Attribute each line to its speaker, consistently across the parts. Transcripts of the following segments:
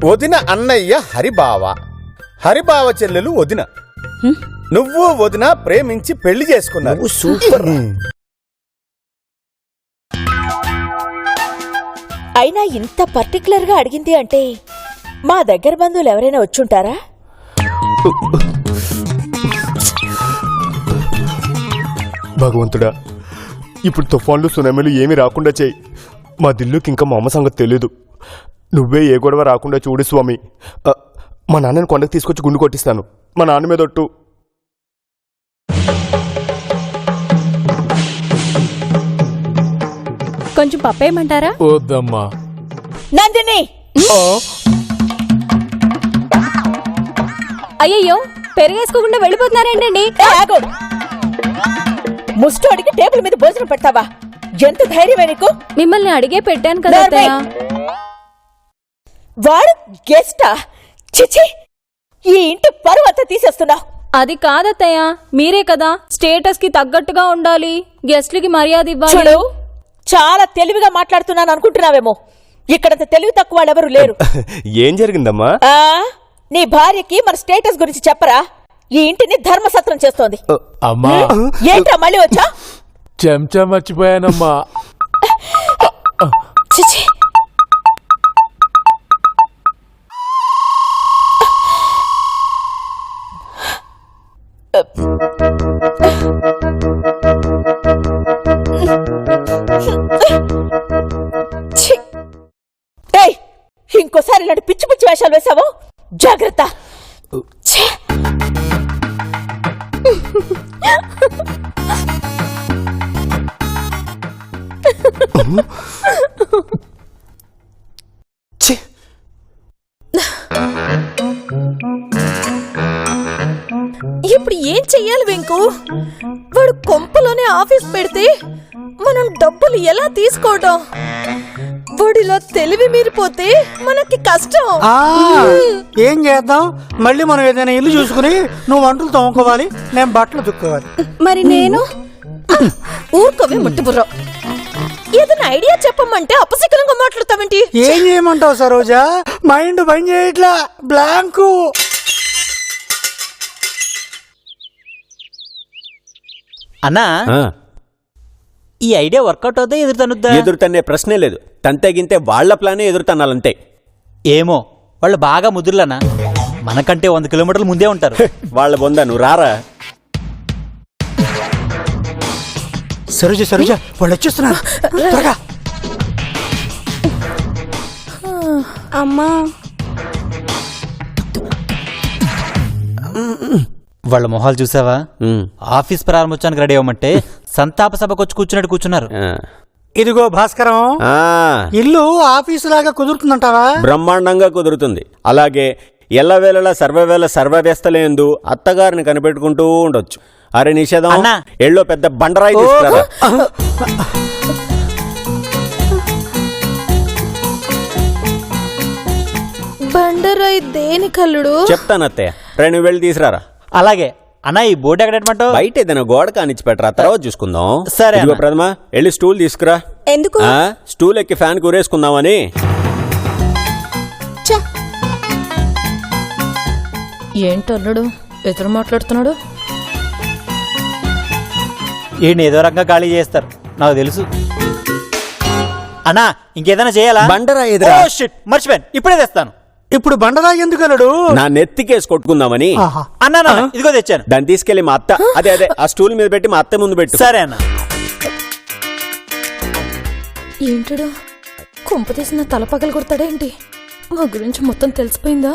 Speaker 1: వదిన అన్నయ్య హరిబావ, హరిబావ చెల్లెలు వదిన. నువ్వు వదిన ప్రేమించి పెళ్లి చేసుకున్నారు. సూపర్.
Speaker 2: అయినా ఇంత పర్టికులర్ గా అడిగింది అంటే మా దగ్గర బంధువులు ఎవరైనా వచ్చుంటారా?
Speaker 3: భగవంతుడా, ఇప్పుడు తుఫాన్లు సునామీలు ఏమీ రాకుండా చేయి. మా దిల్లుకి ఇంకా మా అమ్మ సంగతి తెలీదు. నువ్వే ఏ గొడవ రాకుండా చూడు స్వామి. మా నాన్నని కొండకు తీసుకొచ్చి గుండు కొట్టిస్తాను. మా నాన్న మీద ఒట్టు.
Speaker 4: కొంచెం పప్పేయమంటారా?
Speaker 5: వద్దమ్మా.
Speaker 2: నందిని,
Speaker 4: అయ్యయ్యో, పెరిగేసుకోకుండా వెళ్ళిపోతున్నారేంటండి?
Speaker 2: ముష్టోడికి టేబుల్ మీద భోజనం పెడతావా? ఎంత ధైర్యమే నీకు?
Speaker 4: మిమ్మల్ని అడిగే పెట్టాను కదా అత్తయ్య.
Speaker 2: వాడు గెస్టా? చిచి, ఈ ఇంటి పరువు అంతా తీసేస్తున్నావు.
Speaker 4: అది కాదత్తయ్య, మీరే కదా స్టేటస్ కి తగ్గట్టుగా ఉండాలి, గెస్ట్లకి మర్యాద ఇవ్వాలి.
Speaker 2: చూడు, చాలా తెలివిగా మాట్లాడుతున్నాను అనుకుంటున్నావేమో. ఇక్కడంత తెలివి తక్కువ వాళ్ళెవరూ లేరు.
Speaker 3: ఏం జరిగిందమ్మా?
Speaker 2: నీ భార్యకి మన స్టేటస్ గురించి చెప్పరా? ఈ ఇంటిని ధర్మసత్రం చేస్తోంది.
Speaker 5: అమ్మా,
Speaker 2: ఏంట్రా మళ్ళీ వచ్చా?
Speaker 5: చెంచా మర్చిపోయానమ్మా.
Speaker 2: చిచి, ఇంకోసారి ఇలాంటి పిచ్చి పిచ్చి వేషాలు వేసావు, జాగ్రత్త.
Speaker 6: ఇప్పుడు ఏం చెయ్యాలి వెంకు? వాడు కొంపలోనే ఆఫీస్ పెడితే మనం డబ్బులు ఎలా తీసుకోవడం? వాడిలో తెలివి మీరిపోతే మనకి కష్టం.
Speaker 7: ఏం చేద్దాం? మళ్ళీ మనం ఏదైనా ఇల్లు చూసుకుని నువ్వు వంటలు తోముకోవాలి, నేను బట్టలు తుక్కోవాలి.
Speaker 6: మరి నేను ఊరుకోవే ముట్టిబుర్ర. ఏదైనా ఐడియా చెప్పమంటే అపశకరంగా మాట్లాడతావేంటి?
Speaker 7: ఏం చేయమంటావు సరోజా? మైండ్ పని చేయట్లా, బ్లాంకు.
Speaker 8: అన్నా, ఈ ఐడియా వర్కౌట్ అవుతా ఎదురుతనుద్దా?
Speaker 9: ఎదురుతన్నే ప్రశ్నే లేదు. తంతెగింతే వాళ్ల ప్లానే ఎదురుతన్నాలంతే.
Speaker 8: ఏమో, వాళ్ళు బాగా ముదురులన్నా, మనకంటే 100 కిలోమీటర్లు ముందే ఉంటారు.
Speaker 9: వాళ్ళ బొందా, నువ్వు రారా.
Speaker 7: సరోజ సరోజ, వాళ్ళు వచ్చేస్తున్నారు, త్వరగా.
Speaker 6: అమ్మా,
Speaker 8: వాళ్ళ మొహాలు చూసావా? ఆఫీస్ ప్రారంభోత్సవానికి రెడీ అవ్వమంటే సంతాప సభకు వచ్చి కూర్చున్నట్టు కూర్చున్నారు.
Speaker 7: ఇదిగో భాస్కరం, ఇల్లు ఆఫీసు లాగా కుదురుతుందంటావా?
Speaker 9: బ్రహ్మాండంగా కుదురుతుంది. అలాగే ఎల్లవేళలా సర్వవేళ సర్వవ్యస్తలేందు అత్తగారిని కనిపెట్టుకుంటూ ఉండొచ్చు. అరే నిషేధం, ఎళ్ళో పెద్ద బండరాయి తీసుకురా.
Speaker 6: బండరాయి దేని కల్లుడు?
Speaker 9: చెప్తానత్తయ్య, నువ్వు వెళ్ళి తీసుకురారా.
Speaker 8: అలాగే అన్నా, ఈ బోర్డు ఎక్కడెట్టమంటావు?
Speaker 9: బయట ఏదైనా గోడ కానిచ్చి పెట్టరా, తర్వాత చూసుకుందాం.
Speaker 8: సరే
Speaker 9: ప్రథమ, వెళ్ళి స్టూల్ తీసుకురా.
Speaker 6: ఎందుకు?
Speaker 9: స్టూల్ ఎక్కి ఫ్యాన్ కూరేసుకుందామని.
Speaker 6: ఏంటల్లుడు ఎదురు మాట్లాడుతున్నాడు?
Speaker 8: ఈయన ఏదో రకంగా ఖాళీ చేస్తారు, నాకు తెలుసు. అన్నా, ఇంకేదైనా చేయాలా?
Speaker 9: బండరాయి
Speaker 8: మర్చిపోయాను, ఇప్పుడే తెస్తాను.
Speaker 7: ఇప్పుడు బండరాయి ఎందుకు అల్లుడు?
Speaker 9: నా నెత్తికేసి కొట్టుకుందామని.
Speaker 8: అన్నా, ఇదిగో తెచ్చాను.
Speaker 9: దాన్ని తీసుకెళ్లి మా అత్త, అదే ఆ స్టూల్ మీద పెట్టి మా అత్త ముందు పెట్టు.
Speaker 8: సరే అన్న.
Speaker 6: ఏంటడు కుంప తీసిన తల పగలు కొడతాడేంటి? మా గురించి మొత్తం తెలిసిపోయిందా?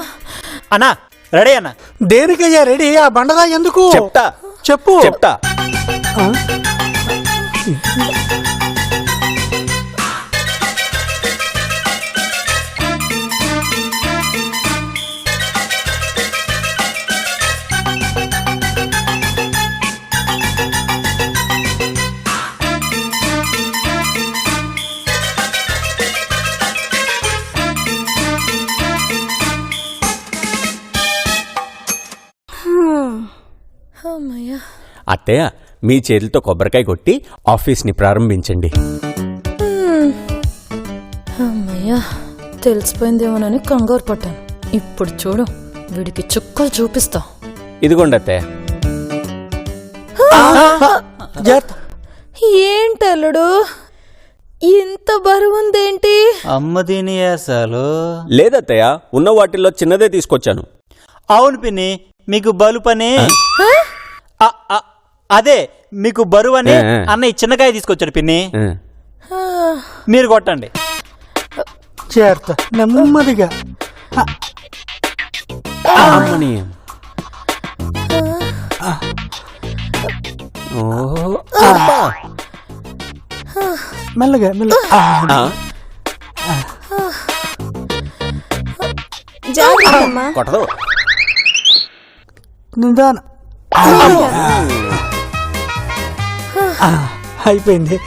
Speaker 8: అన్నా, రెడీ అన్న.
Speaker 7: దేనికయ్యా రెడీ? ఆ బండరాయి ఎందుకు?
Speaker 9: చెప్తా,
Speaker 7: చెప్పు.
Speaker 9: చెప్తా. అత్తయ్య, మీ చేతులతో కొబ్బరికాయ కొట్టి ఆఫీస్ని ప్రారంభించండి.
Speaker 6: అమ్మయ్యా, తెలిసిపోయిందేమోనని కంగారు పడ్డాను. ఇప్పుడు చూడు, వీడికి చుక్కలు చూపిస్తా.
Speaker 9: ఇదిగోండి అత్తయ్య.
Speaker 7: జాగ్రత్త.
Speaker 6: ఏంటల్లుడు ఇంత బరువుందేంటి?
Speaker 8: అమ్మ దీని అసలు.
Speaker 9: లేదత్తయ్య, ఉన్న వాటిల్లో చిన్నదే తీసుకొచ్చాను.
Speaker 8: అవును పిన్ని, మీకు బలుపని అదే మీకు బరువని అన్నయ్య చిన్నకాయ తీసుకొచ్చాడు పిన్ని. మీరు కొట్టండి.
Speaker 7: జాగ్రత్త, నెమ్మదిగా.
Speaker 9: అమ్మని.
Speaker 7: మెల్లగా మెల్లగా.
Speaker 9: కొట్టదు.
Speaker 7: నిదాన. అయిపోయింది.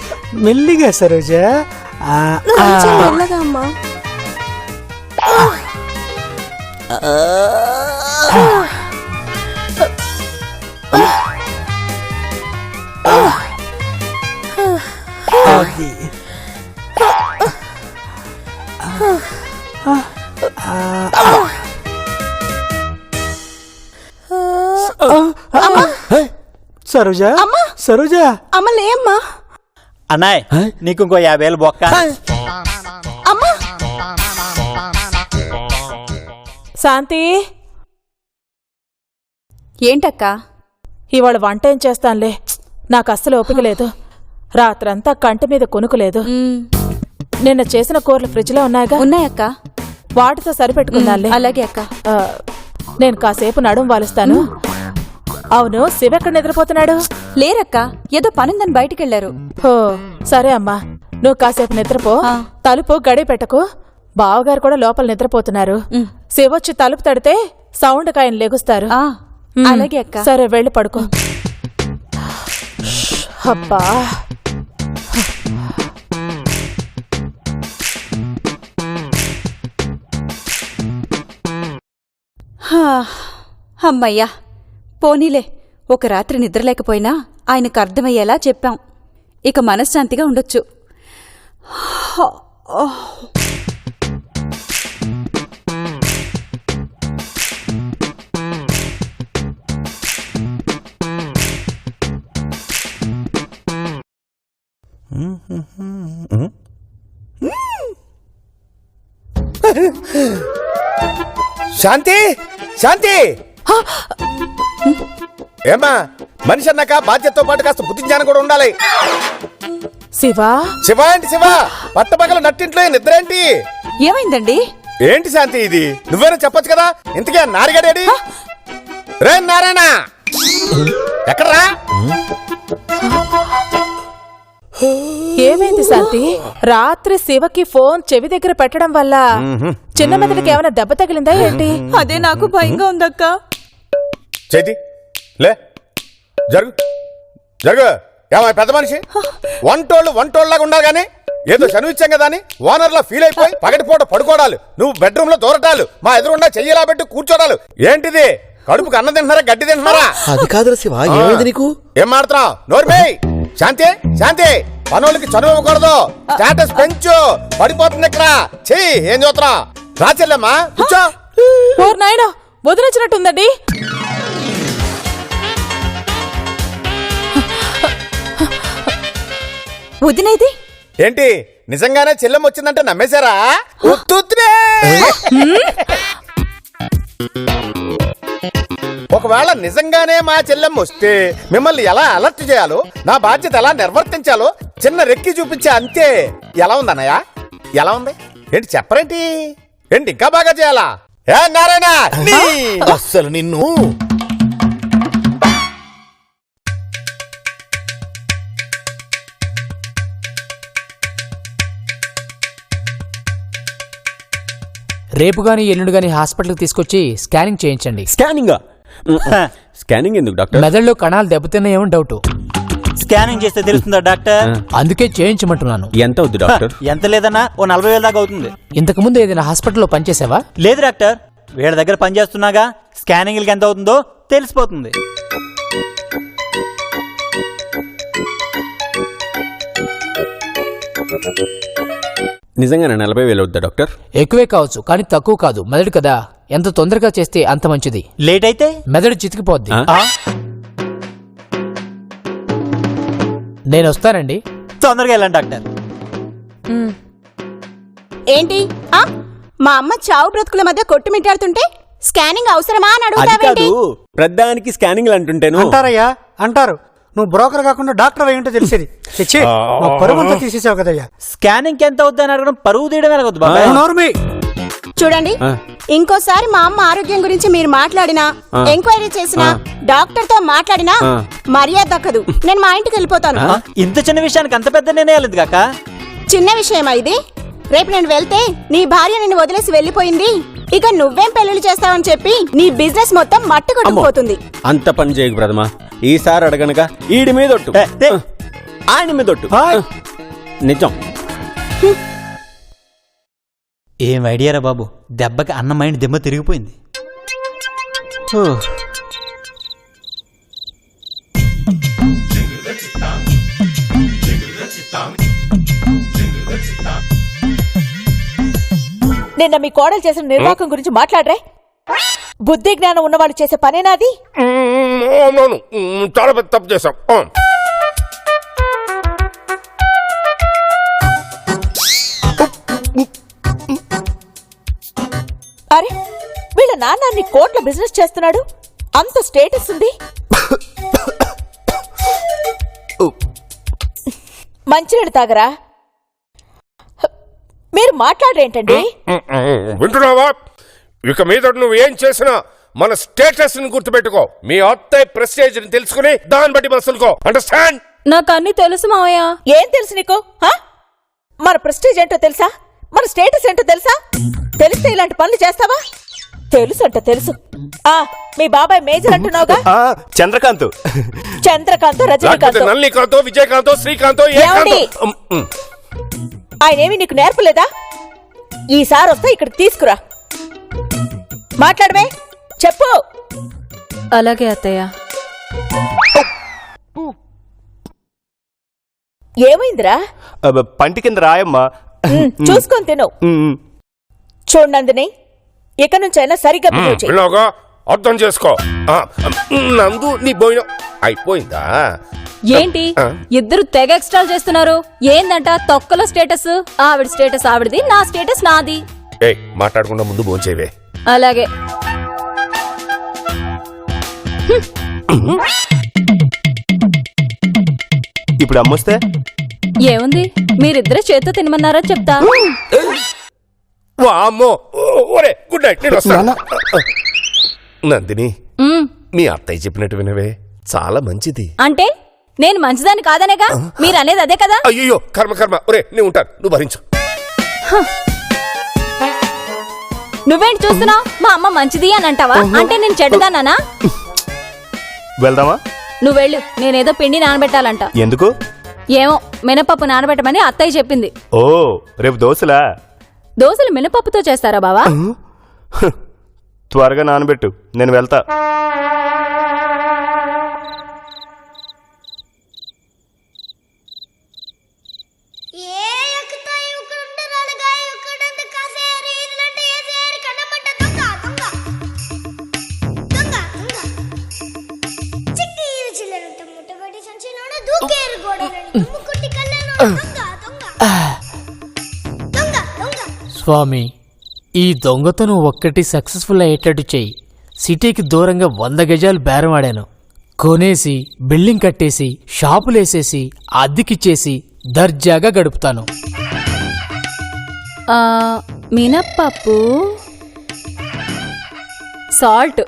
Speaker 7: మెల్లిగా సరోజ.
Speaker 6: మెల్లగా అమ్మా.
Speaker 7: సరోజ, సరోజ.
Speaker 6: అమ్మలేమ్మా.
Speaker 8: అన్నాయ్ నీకు ఇంకో 50,000 బొక్క.
Speaker 6: అమ్మా
Speaker 2: శాంతి,
Speaker 4: ఏంటక్క?
Speaker 2: ఇవాళ వంట ఏం చేస్తానులే, నాకు అస్సలు ఓపిక లేదు. రాత్రంతా కంటి మీద కొనుక్కులేదు. నిన్న చేసిన కూరలు ఫ్రిడ్జ్లో ఉన్నాయిగా?
Speaker 4: ఉన్నాయక్క.
Speaker 2: వాటితో సరిపెట్టుకుందాంలే.
Speaker 4: అలాగే అక్క.
Speaker 2: నేను కాసేపు నడుం వాలుస్తాను. అవును, శివ ఎక్కడ నిద్రపోతున్నాడు?
Speaker 4: లేరక్క, ఏదో పనుందని బయటికెళ్లారు.
Speaker 2: హో, సరే అమ్మా, నువ్వు కాసేపు నిద్రపో. తలుపు గడి పెట్టకు. బావగారు కూడా లోపల నిద్రపోతున్నారు. శివొచ్చి తలుపు తడితే సౌండ్ కాయని లెగుస్తారు.
Speaker 4: అలాగే అక్క.
Speaker 2: సరే, వెళ్ళి పడుకో. అబ్బా,
Speaker 4: అమ్మయ్యా, పోనీలే, ఒక రాత్రి నిద్రలేకపోయినా ఆయనకు అర్థమయ్యేలా చెప్పాం. ఇక మనశ్శాంతిగా ఉండొచ్చు.
Speaker 1: శాంతి, శాంతి. ఏమా, మనిషి అన్నాక బాధ్యతతో పాటు కాస్త బుద్ధి జ్ఞానం కూడా ఉండాలి.
Speaker 2: శివా.
Speaker 1: శివ ఏంటి శివ? పట్టపగల నట్టింట్లో నిద్ర ఏంటి?
Speaker 4: ఏమైందండి?
Speaker 1: ఏంటి శాంతి ఇది? నువ్వేనా చెప్పొచ్చు కదా. ఇంతకే నారిగాడేడి? రే నారాయణ, ఎక్కడ్రా?
Speaker 2: ఏమైంది శాంతి? రాత్రి శివకి ఫోన్ చెవి దగ్గర పెట్టడం వల్ల చిన్న మెదడుకి ఏమైనా దెబ్బ తగిలిందా ఏంటి?
Speaker 4: అదే నాకు భయంగా ఉందక్క.
Speaker 1: చేతి లే, జరుగు జరుగు. ఏమై పెద్ద మనిషి, వంటోళ్ళలాగా ఉండాలి గానీ ఏదో చనువు ఇచ్చాం కదా అని ఓనర్లా ఫీల్ అయిపోయి పగటిపూట పడుకోవడాలు, నువ్వు బెడ్రూమ్ లో దూరటాలు, మా ఎదురుండా చెయ్యలా పెట్టి కూర్చోడాలు. ఏంటిది? కడుపుకు అన్నం తింటున్నారా, గడ్డి తింటున్నారా?
Speaker 10: అది కాదు శివ, ఏమైంది నీకు?
Speaker 1: ఏం మాడుతున్నావు? నోర్మేయ్. శాంతి, శాంతి, పనులకి చనువు ఇవ్వకూడదు. స్టేటస్ పెంచు. పడిపోతుంది ఇక్కడ. చెయ్యి, ఏం చూస్తున్నా? రాచెల్లమ్మా, కూర్చో.
Speaker 2: ఓర్ నాయనా, వదిలించినట్టుందండి.
Speaker 4: వదినేది
Speaker 1: ఏంటి, నిజంగానే చెల్లెమ్మ వచ్చిందంటే నమ్మేశారా? ఉత్తుత్తునే. ఒకవేళ నిజంగానే మా చెల్లెమ్మ వస్తే మిమ్మల్ని ఎలా అలర్ట్ చేయాలో, నా బాధ్యత ఎలా నిర్వర్తించాలో చిన్న రెక్కి చూపించే, అంతే. ఎలా ఉంది అన్నయ్య? ఎలా ఉంది? ఏంటి చెప్పరేంటి? ఏంటి ఇంకా బాగా చేయాలా? ఏ నారాయణ,
Speaker 10: అస్సలు నిన్ను.
Speaker 5: రేపు గాని ఎల్లుండి గాని హాస్పిటల్కి తీసుకొచ్చి స్కానింగ్ చేయించండి.
Speaker 9: స్కానింగ్? స్కానింగ్ ఎందుకు డాక్టర్?
Speaker 5: మెదడులో కణాలు దెబ్బతిన్నాయేమో డౌట్.
Speaker 8: స్కానింగ్ చేస్తే తెలుస్తుందా డాక్టర్?
Speaker 5: అందుకే చేయించమంటున్నాను.
Speaker 9: ఎంత అవుద్ది డాక్టర్?
Speaker 8: ఎంత లేదన్నా ఓ 40,000 దాకా అవుతుంది.
Speaker 5: ఇంతకు ముందు ఏదైనా హాస్పిటల్లో పనిచేసావా?
Speaker 8: లేదు డాక్టర్, వీళ్ళ దగ్గర పనిచేస్తున్నాగా. స్కానింగ్లకి ఎంత అవుతుందో తెలిసిపోతుంది.
Speaker 9: నిజంగానే 40,000 అవుద్దా డాక్టర్?
Speaker 5: ఎక్కువే కావచ్చు కానీ తక్కువ కాదు. మెదడు కదా, ఎంత తొందరగా చేస్తే అంత మంచిది.
Speaker 8: లేట్ అయితే
Speaker 5: మెదడు చితికిపోద్ది.
Speaker 9: ఆ?
Speaker 5: నేను వస్తానండి.
Speaker 8: తొందరగా వెళ్ళండి డాక్టర్.
Speaker 4: ఏంటి మా అమ్మ చావు బ్రతుకుల మధ్య కొట్టుమిట్టాడుతుంటే స్కానింగ్ అవసరమా అని
Speaker 9: అది
Speaker 4: అడుగుతావేంటి?
Speaker 9: కాదు, ప్రధానికి స్కానింగ్లు అంటుంటేను.
Speaker 7: అంటారయ్యా అంటారు. నువ్వు బ్రోకర్ కాకుండా డాక్టర్ అయి ఉంటే తెలిసేది. తెచ్చి పరువంతా తీసేసావు కదయ్యా.
Speaker 8: స్కానింగ్ ఎంత అవుద్దని అడగడం పరువు తీయడం ఎలాగొద్దు బాబాయ్.
Speaker 7: నువ్వు నోర్మి.
Speaker 4: చూడండి, ఇంకోసారి మా అమ్మ ఆరోగ్యం గురించి మీరు మాట్లాడినా, ఎంక్వైరీ చేసినా, డాక్టర్ తో మాట్లాడినా మర్యాద దక్కదు. నేను మా ఇంటికి వెళ్ళిపోతాను.
Speaker 8: ఇంత చిన్న విషయానికి అంత పెద్ద నిర్ణయాలు కాక?
Speaker 4: చిన్న విషయమా ఇది? రేపు నేను వెళ్తే నీ భార్య నిన్ను వదిలేసి వెళ్ళిపోయింది, ఇక నువ్వేం పెళ్లిళ్ళు చేస్తావని చెప్పి నీ బిజినెస్ మొత్తం మట్టు కొట్టుకుపోతుంది.
Speaker 9: అంత పని చేయకు ప్రథమా. ఈసారి అడగనగా ఈడి మీద ఒట్టు, ఆయన మీద ఒట్టు. నిజం.
Speaker 8: ఏం ఐడియారా బాబు, దెబ్బకి అన్న మైండ్ దెబ్బ తిరిగిపోయింది.
Speaker 2: నిన్న మీ కోడలు చేసిన నిర్వాహకం గురించి మాట్లాడరే? బుద్ధి జ్ఞానం ఉన్నవాళ్ళు చేసే పనేనాది?
Speaker 1: అవునవును, చాలా పెద్ద తప్పు చేశాం.
Speaker 2: అరే, వీళ్ళ నాన్న నీ కోట్ల బిజినెస్ చేస్తున్నాడు, అంత స్టేటస్ ఉంది. మంచినీళ్ళు తాగరా? మీరు మాట్లాడరేంటండి?
Speaker 1: వింటున్నావా? ఇక మీద నువ్వు ఏం చేసినా మన స్టేటస్ ని గుర్తుపెట్టుకో. మీ అత్తయ్య ప్రెస్టేజ్ ని తెలుసుకుని దాన్ని బట్టి మనుషులుకో. అండర్స్టాండ్?
Speaker 6: నాకు అన్ని తెలుసు మావయ్య.
Speaker 2: ఏం తెలుసు నీకు? మన ప్రెస్టేజ్ ఏంటో తెలుసా? మన స్టేటస్ ఏంటో తెలుసా? తెలిస్తే ఇలాంటి పనులు చేస్తావా? తెలుసు అంట తెలుసు. మీ బాబాయ్ మేజర్ అంటున్నావుగా?
Speaker 3: చంద్రకాంత్.
Speaker 2: చంద్రకాంత్, రజనీకాంత్,
Speaker 1: నల్లికాంతో, విజయకాంతో, శ్రీకాంతో,
Speaker 2: ఆయనేమి నీకు నేర్పలేదా? ఈసారి వస్తే ఇక్కడికి తీసుకురా. మాట్లాడమే, చెప్పు.
Speaker 6: అలాగే అత్తయ్య.
Speaker 2: ఏమైందిరా?
Speaker 3: పంటి కింద రాయమ్మా.
Speaker 2: చూసుకొని తిను. చూడండి, ఇక నుంచైనా సరిగ్గా బిహేవ్ చెయ్యి.
Speaker 1: అర్థం చేసుకో. నందు నీ బోయిన అయిపోయిందా?
Speaker 6: ఏంటి ఇద్దరు తెగ ఎక్స్ట్రాల్ చేస్తున్నారు? ఏందంట తొక్కల స్టేటస్? ఆవిడ స్టేటస్ ఆవిడది, నా స్టేటస్ నాది.
Speaker 1: మాట్లాడకుండా ముందు భోంచేవే.
Speaker 6: అలాగే.
Speaker 3: ఇప్పుడు అమ్మొస్తే
Speaker 6: ఏముంది, మీరిద్దరే చేత్తో తినమన్నారా చెప్తా.
Speaker 1: వామ్మో, ఒరే గుడ్ నైట్, నేను వస్తాను. నందిని, మీ అత్తయ్య చెప్పినట్టు వినవే, చాలా మంచిది.
Speaker 6: అంటే నేను మంచిదాన్ని కాదనేగా మీరు అనేది? అదే కదా.
Speaker 1: అయ్యో కర్మ కర్మ. ఒరే నేను ఉంటాను, నువ్వు భరించు.
Speaker 6: నువ్వేంటి చూస్తున్నావు? మా అమ్మ మంచిది అని అంటావా? అంటే నేను చెడ్డదానా?
Speaker 3: వెళ్దామా?
Speaker 6: నువ్వు వెళ్ళు, నేనేదో పిండి నానబెట్టాలంట.
Speaker 3: ఎందుకు?
Speaker 6: ఏమో, మినపప్పు నానబెట్టమని అత్తయ్య చెప్పింది.
Speaker 3: ఓ, రేపు దోశలా?
Speaker 6: దోశలు మినపప్పుతో చేస్తారా బావా?
Speaker 3: త్వరగా నానబెట్టు, నేను వెళ్తా.
Speaker 5: స్వామి, ఈ దొంగతనం ఒక్కటి సక్సెస్ఫుల్ అయ్యేటట్టు చెయ్యి. సిటీకి దూరంగా 100 గజాలు బేరం ఆడాను. కొనేసి బిల్డింగ్ కట్టేసి షాపులేసేసి అద్దెకిచ్చేసి దర్జాగా గడుపుతాను.
Speaker 6: మినప్పప్పు, సాల్ట్.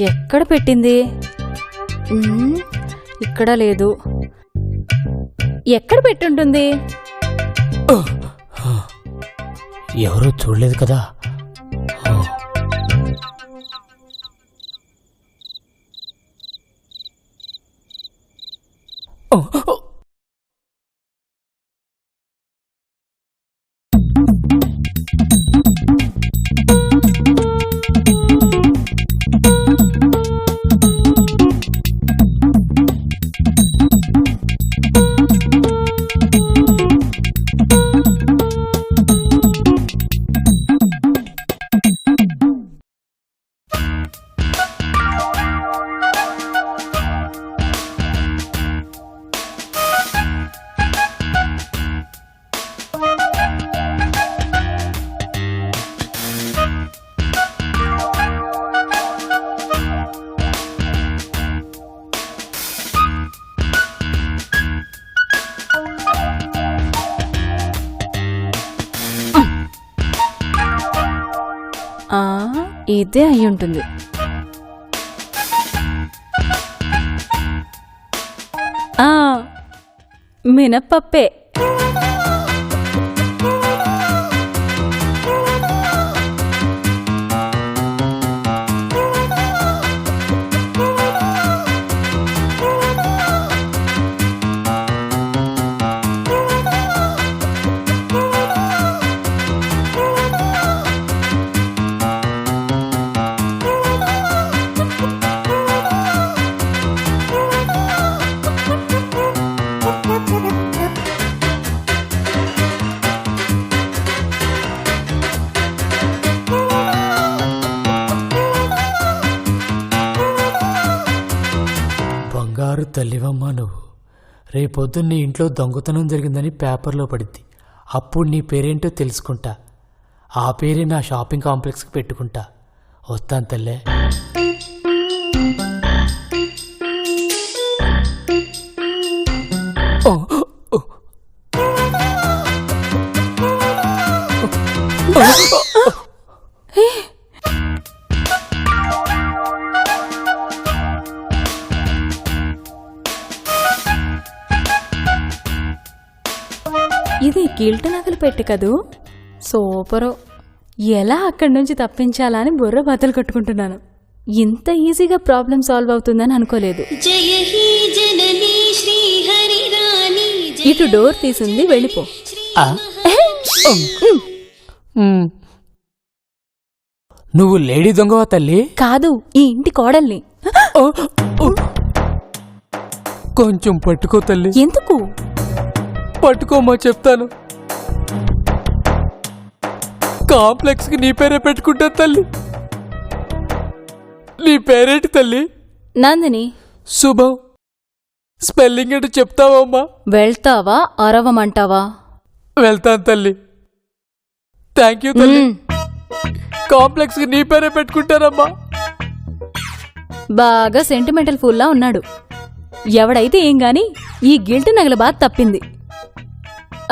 Speaker 6: ఎక్కడ పెట్టింది? ఇక్కడ లేదు. ఎక్కడ పెట్టుంటుంది?
Speaker 5: ఎవరూ చూడలేదు కదా.
Speaker 6: ఇదే అయి ఉంటుంది. ఆ, మినప్పప్పే.
Speaker 5: బంగారు తల్లివమ్మ నువ్వు. రేపొద్దున్న నీ ఇంట్లో దొంగతనం జరిగిందని పేపర్లో పడిద్ది. అప్పుడు నీ పేరేంటో తెలుసుకుంటా. ఆ పేరే నా షాపింగ్ కాంప్లెక్స్కి పెట్టుకుంటా. వస్తాను తల్లే.
Speaker 6: ఇది గిల్ట్ నగలు పెట్టి కదూ. సూపరు. ఎలా అక్కడి నుంచి తప్పించాలా అని బుర్ర బద్దలు కట్టుకుంటున్నాను. ఇంత ఈజీగా ప్రాబ్లం సాల్వ్ అవుతుందని అనుకోలేదు. ఇటు డోర్ తీసింది, వెళ్ళిపో.
Speaker 5: నువ్వు లేడీ దొంగవా తల్లి?
Speaker 6: కాదు, ఈ ఇంటి కోడల్ని.
Speaker 5: కొంచెం పట్టుకో తల్లి.
Speaker 6: ఎందుకు?
Speaker 5: పట్టుకోమా చెప్తాను. కాంప్లెక్స్ కి నీ పేరే పెట్టుకుంటా తల్లి. నీ పేరేంటి తల్లి?
Speaker 6: నందిని.
Speaker 5: శుభం. స్పెల్లింగ్ ఏంటో చెప్తావమ్మా?
Speaker 6: వెళ్తావా అరవమంటావా?
Speaker 5: వెళ్తాను తల్లి. థ్యాంక్ యూ తల్లి. కాంప్లెక్స్ కి నీ పేరే పెట్టుకుంటానమ్మా.
Speaker 6: బాగా సెంటిమెంటల్ ఫుల్లా ఉన్నాడు. ఎవడైతే ఏం గాని ఈ గిల్ట్ నగల బాధ తప్పింది.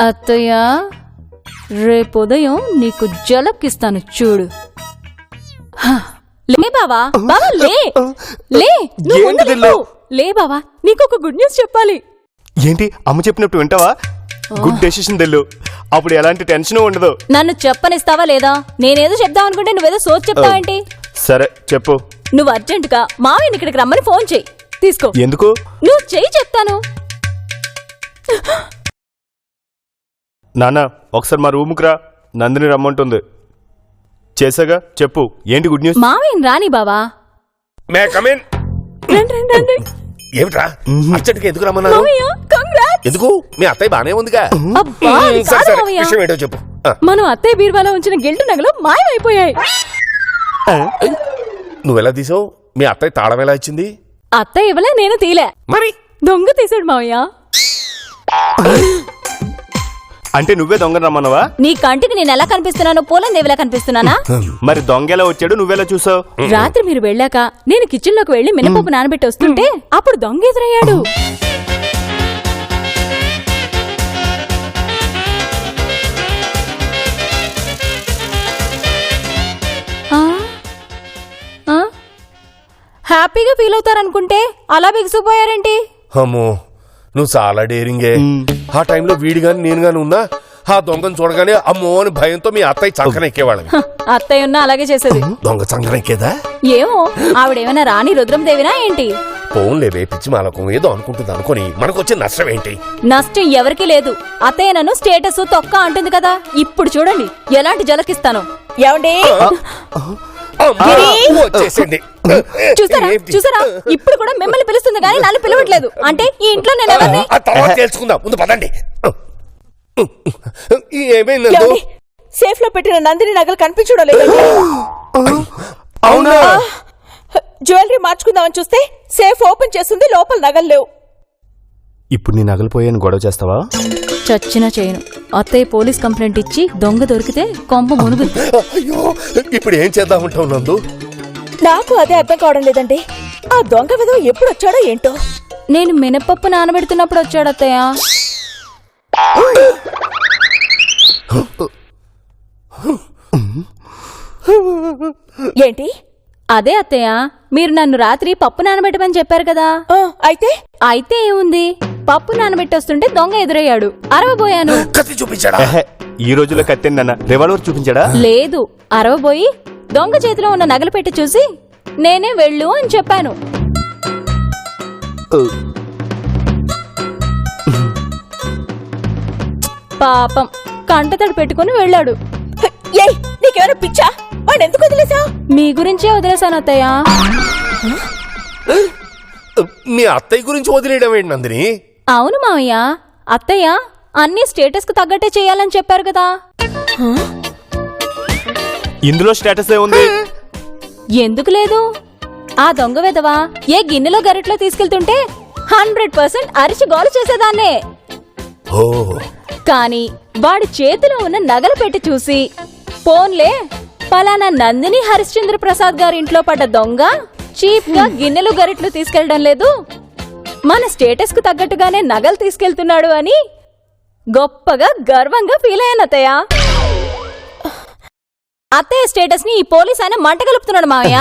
Speaker 6: అత్తయ్య, రేపుదయం నీకు జలకిస్తాను చూడు. లే బావా, బావా లే లే, నువ్వు ముందు లేవు. లే బావా, నీకొక గుడ్ న్యూస్ చెప్పాలి.
Speaker 3: ఏంటి? అమ్మ చెప్పినట్టు వింటావా? గుడ్ డెసిషన్ తెల్లు. అప్పుడు ఎలాంటి టెన్షన్ ఉండదు.
Speaker 6: నన్ను చెప్పనిస్తావా లేదా? నేనేదో చెప్దాం అనుకుంటే నువ్వేదో సోచ్ చెప్తావేంటి?
Speaker 3: సరే చెప్పు.
Speaker 6: నువ్వు అర్జెంటుగా మావయ్యని ఇక్కడికి రమ్మని ఫోన్ చెయ్యి. తీసుకో.
Speaker 3: ఎందుకు?
Speaker 6: నువ్వు చెయ్యి, చెప్తాను.
Speaker 3: నాన్న, ఒకసారి మా రూముకి రా. నందిని రమ్మంటుంది. చేసాగా, చెప్పు ఏంటి గుడ్ న్యూస్?
Speaker 6: మావయ్యని రాని బావా.
Speaker 1: May come in.
Speaker 6: రండి రండి రండి.
Speaker 10: ఏమిట్రా అర్జెంట్గా ఎందుకు రమ్మన్నారు?
Speaker 6: మావయ్య, congrats.
Speaker 10: ఎందుకు? మీ అత్తయ్య బానే ఉందిగా.
Speaker 6: అబ్బా, అది
Speaker 10: సరే
Speaker 6: కాదు
Speaker 10: సరే,
Speaker 6: మావయ్య.
Speaker 10: విషయం ఏంటో చెప్పు.
Speaker 6: మనం అత్తయ్య బీరువాలో ఉంచిన గిల్ట్ నగలు మాయమైపోయాయి.
Speaker 10: నువ్వెలా తీసావు? మీ అత్తయ్య తాళం ఎలా ఇచ్చింది?
Speaker 6: అత్తయ్య ఇవ్వలే, నేను తీలే.
Speaker 10: మరి
Speaker 6: దొంగ తీసాడు మావయ్య.
Speaker 3: అంటే నువ్వే దొంగ రమ్మన్నావా?
Speaker 6: నీ కంటికి నేను ఎలా కనిపిస్తున్నాను? పూలం దేవిలా కనిపిస్తున్నానా?
Speaker 3: మరి దొంగ ఎలా వచ్చాడు, నువ్వెలా చూసావు?
Speaker 6: రాత్రి మీరు వెళ్ళాక నేను కిచెన్ లోకి వెళ్లి మినపప్పు నానబెట్టి వస్తుంటే అప్పుడు దొంగ ఎదురయ్యాడు. హ్యాపీగా ఫీల్ అవుతారనుకుంటే అలా బిగిసిపోయారేంటి?
Speaker 10: అమ్మో, నువ్వు చాలా డేరింగే. ఆ టైంలో వీడి గాని నేను గాని ఉన్నా ఆ దొంగను చూడగానే అమ్మో అని భయంతో మీ అత్తయ్య చంకన ఎక్కేవాళ్ళం.
Speaker 6: అత్తయ్య ఉన్నా అలాగే చేసేది.
Speaker 10: దొంగ చంకన ఎక్కేదా?
Speaker 6: ఏమో, ఆవిడేమైనా రాణి రుద్రం దేవినా ఏంటి?
Speaker 10: ఫోన్లేవే పిచ్చి మాలకం, ఏదో అనుకుంటుంది అనుకుని మనకొచ్చే నష్టం ఏంటి?
Speaker 6: నష్టం ఎవరికీ లేదు. అత్తయ్య నన్ను స్టేటస్ తొక్క అంటుంది కదా. ఇప్పుడు చూడండి ఎలాంటి జలకిస్తాను.
Speaker 2: ఏమండి?
Speaker 10: వచ్చేసింది.
Speaker 6: చూసారా చూసారా, ఇప్పుడు కూడా మిమ్మల్ని పిలుస్తుంది కానీ నన్ను పిలవట్లేదు. అంటే ఈ ఇంట్లో నేను ఎవరిని?
Speaker 10: ఆ తర్వాత తెలుసుకుందాం, ముందు పదండి. ఏమైంది?
Speaker 2: ఏమండి? సేఫ్ లో పెట్టిన నందిని నగలు కనిపించడం లేదండి.
Speaker 10: అవునా?
Speaker 2: జ్యువెలరీ మార్చుకుందామని చూస్తే సేఫ్ ఓపెన్ చేస్తుంది, లోపల నగలు లేవు.
Speaker 3: ఇప్పుడు నీ నగలు పోయాను గొడవ చేస్తావా?
Speaker 6: చచ్చినా చేయను. అత్తయ్య పోలీస్ కంప్లైంట్ ఇచ్చి దొంగ దొరికితే కొంప మునుగుద్ది.
Speaker 10: అయ్యో, ఇప్పుడు ఏం చేద్దామంటావు నందు?
Speaker 2: నాకు అదే అర్థం కావడం లేదండి. ఆ దొంగ విధవ ఎప్పుడు వచ్చాడో ఏంటో.
Speaker 6: నేను మినపప్పు నానబెడుతున్నప్పుడు వచ్చాడు అత్తయ్య.
Speaker 2: ఏంటి?
Speaker 6: అదే అత్తయ్య, మీరు నన్ను రాత్రి పప్పు నానబెట్టమని చెప్పారు కదా.
Speaker 2: అయితే
Speaker 6: అయితే ఏముంది, పప్పు నానబెట్టొస్తుంటే దొంగ ఎదురయ్యాడు, అరవబోయాను.
Speaker 10: కత్తి చూపించాడా?
Speaker 3: ఎహె, ఈ రోజుల్లో కత్తెందన్న రివాల్వర్ చూపించాడా?
Speaker 6: లేదు, అరవబోయి దొంగ చేతిలో ఉన్న నగలు పెట్టి చూసి నేనే వెళ్ళు అని చెప్పాను. పాపం కంటతడి పెట్టుకుని వెళ్ళాడు.
Speaker 2: ఏయ్, నీకేమైనా పిచ్చా? వాడు ఎందుకు వదిలేసావు?
Speaker 6: మీ గురించే వదిలేశాను అత్తయ్య.
Speaker 10: మీ అత్తయ్య గురించి వదిలేయడం ఏంటి నందిని?
Speaker 6: అవును మావయ్య, అత్తయ్య అన్ని స్టేటస్ కు తగ్గట్టే చేయాలని చెప్పారు కదా.
Speaker 3: ఇందులో స్టేటస్ ఏముంది?
Speaker 6: ఎందుకు లేదు? ఆ దొంగ వెధవా ఏ గిన్నెలో గరిట్లో తీసుకెళ్తుంటే 100% అరిచి గోలు చేసేదాన్నే.
Speaker 10: ఓ,
Speaker 6: కాని వాడి చేతిలో ఉన్న నగలు పెట్టి చూసి, పోన్లే పలానా నందిని హరిశ్చంద్ర ప్రసాద్ గారి ఇంట్లో పడ్డ దొంగ చీప్ గా గిన్నెలు గరిట్లు తీసుకెళ్లడం లేదు, మన స్టేటస్ కు తగ్గట్టుగానే నగలు తీసుకెళ్తున్నాడు అని గొప్పగా గర్వంగా ఫీల్ అయ్యాను అత్తయ్య. అత్తయ్య స్టేటస్ ని ఈ పోలీస్ ఆయన మంట కలుపుతున్నాడు మావయ్య.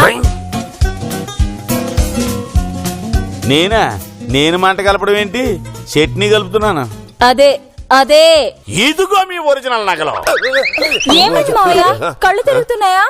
Speaker 11: నేను మంట కలపడం ఏంటి, చట్నీ కలుపుతున్నాను.
Speaker 6: అదే అదే
Speaker 10: ఇదిగో మీ ఒరిజినల్ నగలు.
Speaker 6: ఏమైంది మావయ్య, కళ్ళు తిరుగుతున్నాయా?